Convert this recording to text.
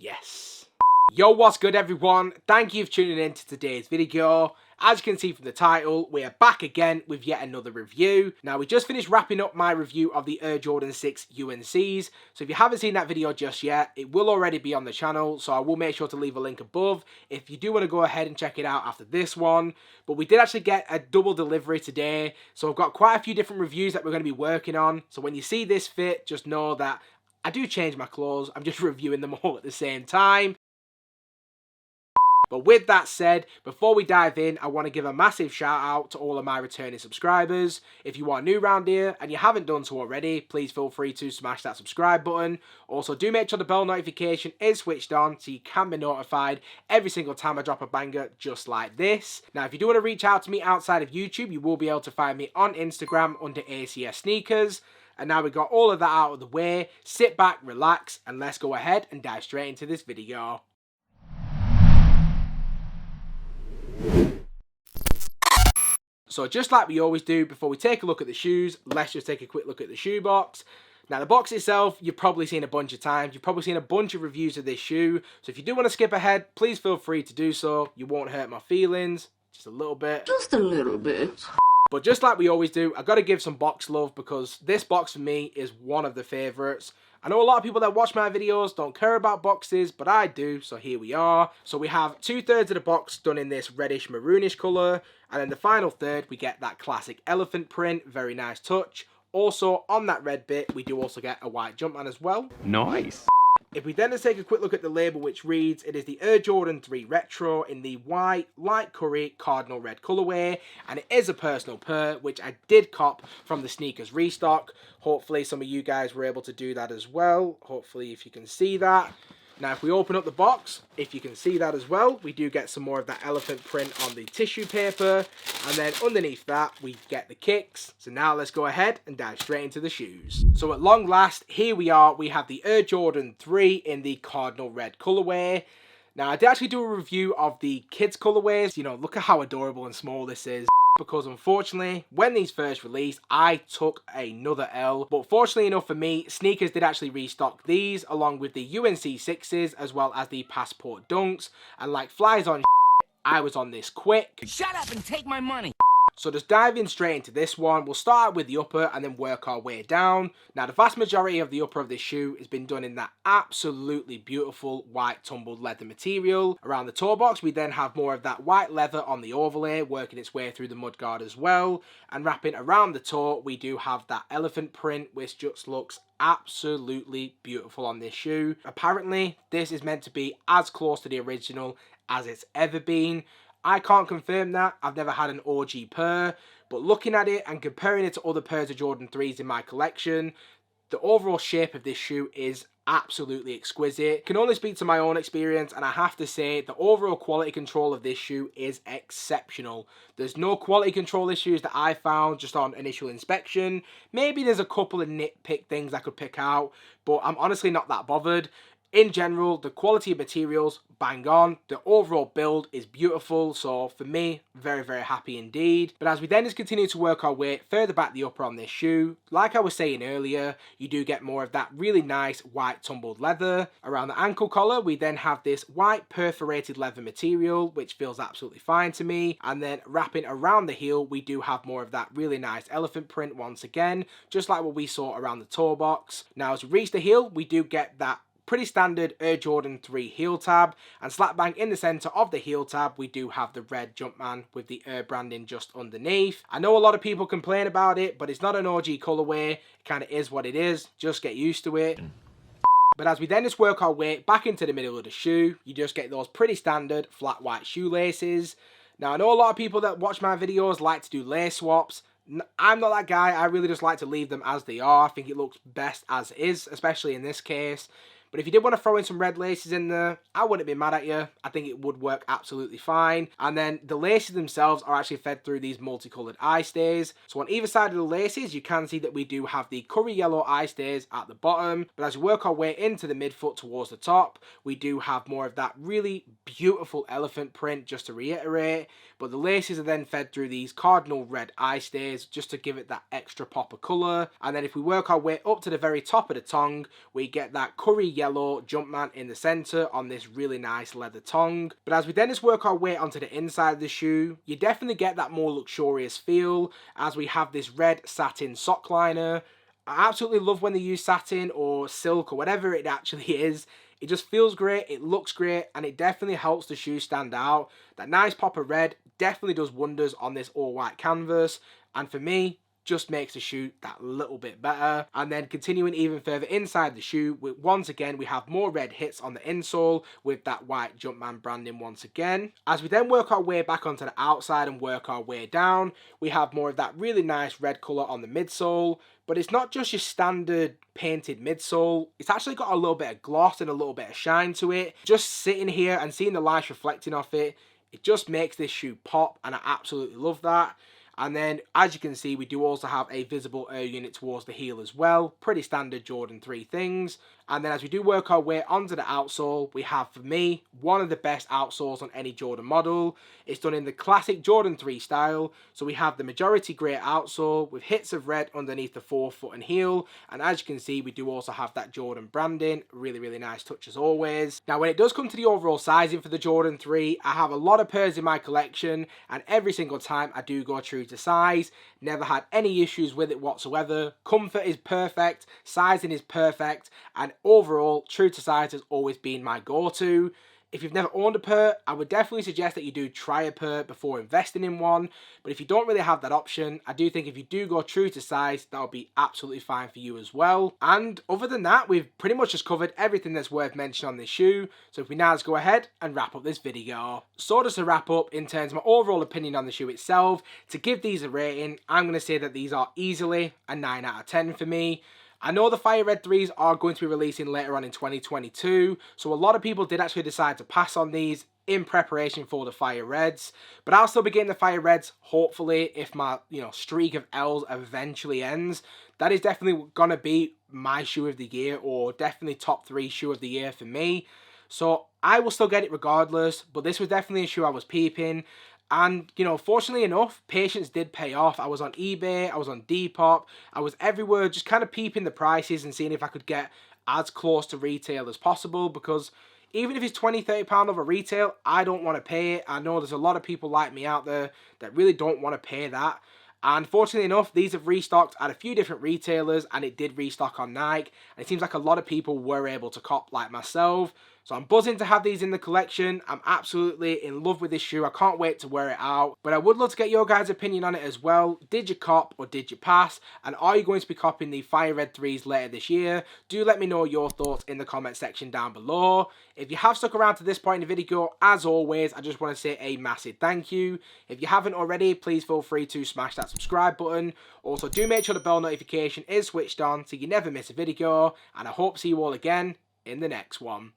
Yes. Yo, what's good everyone? Thank you for tuning in to today's video. As you can see from the title, we are back again with yet another review. Now, we just finished wrapping up my review of the Air Jordan 6 UNCs. So if you haven't seen that video just yet, it will already be on the channel. So I will make sure to leave a link above if you do want to go ahead and check it out after this one. But we did actually get a double delivery today. So I've got quite a few different reviews that we're going to be working on. So when you see this fit, just know that I do change my clothes. I'm just reviewing them all at the same time. But with that said, before we dive in, I want to give a massive shout out to all of my returning subscribers. If you are new around here and you haven't done so already, please feel free to smash that subscribe button. Also, do make sure the bell notification is switched on so you can be notified every single time I drop a banger just like this. Now, if you do want to reach out to me outside of YouTube, you will be able to find me on Instagram under ACS Sneakers. And now we've got all of that out of the way, sit back, relax, and let's go ahead and dive straight into this video. So just like we always do, before we take a look at the shoes, let's just take a quick look at the shoe box. Now the box itself, you've probably seen a bunch of times. You've probably seen a bunch of reviews of this shoe. So if you do want to skip ahead, please feel free to do so. You won't hurt my feelings. Just a little bit. Just a little bit. But just like we always do, I got to give some box love because this box for me is one of the favourites. I know a lot of people that watch my videos don't care about boxes, but I do, so here we are. So we have 2/3 of the box done in this reddish maroonish colour, and then the final third we get that classic elephant print, very nice touch. Also on that red bit we do also get a white Jumpman as well. Nice. If we then just take a quick look at the label, which reads, it is the Air Jordan 3 Retro in the white, light curry, cardinal red colourway, and it is a personal pair, which I did cop from the Sneakers Restock. Hopefully some of you guys were able to do that as well. Hopefully if you can see that. Now if we open up the box, if you can see that as well, we do get some more of that elephant print on the tissue paper, and then underneath that we get the kicks. So now let's go ahead and dive straight into the shoes. So at long last, here we are, we have the Air Jordan 3 in the cardinal red colourway. Now I did actually do a review of the kids colourways. You know, look at how adorable and small this is. Because unfortunately, when these first released, I took another L. But fortunately enough for me, Sneakers did actually restock these along with the UNC 6s as well as the Passport Dunks. And like flies on I was on this quick. Shut up and take my money. So just diving straight into this one, we'll start out with the upper and then work our way down. Now the vast majority of the upper of this shoe has been done in that absolutely beautiful white tumbled leather material. Around the toe box we then have more of that white leather on the overlay working its way through the mudguard as well. And wrapping around the toe we do have that elephant print which just looks absolutely beautiful on this shoe. Apparently this is meant to be as close to the original as it's ever been. I can't confirm that, I've never had an OG pair, but looking at it and comparing it to other pairs of Jordan 3s in my collection, the overall shape of this shoe is absolutely exquisite. I can only speak to my own experience and I have to say the overall quality control of this shoe is exceptional. There's no quality control issues that I found just on initial inspection. Maybe there's a couple of nitpick things I could pick out, but I'm honestly not that bothered. In general, the quality of materials, bang on. The overall build is beautiful, so for me, very, very happy indeed. But as we then just continue to work our way further back the upper on this shoe, like I was saying earlier, you do get more of that really nice white tumbled leather. Around the ankle collar, we then have this white perforated leather material, which feels absolutely fine to me. And then wrapping around the heel, we do have more of that really nice elephant print once again, just like what we saw around the toe box. Now, as we reach the heel, we do get that pretty standard Air Jordan 3 heel tab, and slap bang in the centre of the heel tab we do have the red Jumpman with the Air branding just underneath. I know a lot of people complain about it, but it's not an OG colourway. It kind of is what it is, just get used to it. But as we then just work our way back into the middle of the shoe, you just get those pretty standard flat white shoelaces. Now I know a lot of people that watch my videos like to do lace swaps. I'm not that guy, I really just like to leave them as they are. I think it looks best as is, especially in this case. But if you did want to throw in some red laces in there, I wouldn't be mad at you. I think it would work absolutely fine. And then the laces themselves are actually fed through these multicolored eye stays. So on either side of the laces, you can see that we do have the curry yellow eye stays at the bottom. But as we work our way into the midfoot towards the top, we do have more of that really beautiful elephant print, just to reiterate. But the laces are then fed through these cardinal red eye stays, just to give it that extra pop of colour. And then if we work our way up to the very top of the tongue, we get that curry yellow yellow Jumpman in the center on this really nice leather tongue. But as we then just work our way onto the inside of the shoe, you definitely get that more luxurious feel as we have this red satin sock liner. I absolutely love when they use satin or silk or whatever it actually is. It just feels great, it looks great, and it definitely helps the shoe stand out. That nice pop of red definitely does wonders on this all white canvas, and for me, just makes the shoe that little bit better. And then continuing even further inside the shoe, once again we have more red hits on the insole with that white Jumpman branding once again. As we then work our way back onto the outside and work our way down, we have more of that really nice red colour on the midsole. But it's not just your standard painted midsole, it's actually got a little bit of gloss and a little bit of shine to it. Just sitting here and seeing the light reflecting off it, it just makes this shoe pop, and I absolutely love that. And then, as you can see, we do also have a visible air unit towards the heel as well. Pretty standard Jordan 3 things. And then as we do work our way onto the outsole, we have, for me, one of the best outsoles on any Jordan model. It's done in the classic Jordan 3 style. So we have the majority grey outsole with hits of red underneath the forefoot and heel. And as you can see, we do also have that Jordan branding. Really, really nice touch as always. Now, when it does come to the overall sizing for the Jordan 3, I have a lot of pairs in my collection. And every single time I do go true to size. Never had any issues with it whatsoever. Comfort is perfect, sizing is perfect, and overall, true to size has always been my go-to. If you've never owned a pair, I would definitely suggest that you do try a pair before investing in one. But if you don't really have that option, I do think if you do go true to size, that'll be absolutely fine for you as well. And other than that, we've pretty much just covered everything that's worth mentioning on this shoe. So if we now just go ahead and wrap up this video. So just to wrap up, in terms of my overall opinion on the shoe itself, to give these a rating, I'm going to say that these are easily a 9 out of 10 for me. I know the Fire Red 3s are going to be releasing later on in 2022, so a lot of people did actually decide to pass on these in preparation for the Fire Reds, but I'll still be getting the Fire Reds, hopefully, if my streak of L's eventually ends. That is definitely going to be my shoe of the year, or definitely top 3 shoe of the year for me. So I will still get it regardless, but this was definitely a shoe I was peeping. And, fortunately enough, patience did pay off. I was on eBay, I was on Depop, I was everywhere just kind of peeping the prices and seeing if I could get as close to retail as possible, because even if it's £20, £30 over retail, I don't want to pay it. I know there's a lot of people like me out there that really don't want to pay that. And fortunately enough, these have restocked at a few different retailers, and it did restock on Nike. And it seems like a lot of people were able to cop like myself. So I'm buzzing to have these in the collection. I'm absolutely in love with this shoe. I can't wait to wear it out. But I would love to get your guys' opinion on it as well. Did you cop or did you pass? And are you going to be copping the Fire Red 3s later this year? Do let me know your thoughts in the comment section down below. If you have stuck around to this point in the video, as always, I just want to say a massive thank you. If you haven't already, please feel free to smash that subscribe button. Also, do make sure the bell notification is switched on so you never miss a video. And I hope to see you all again in the next one.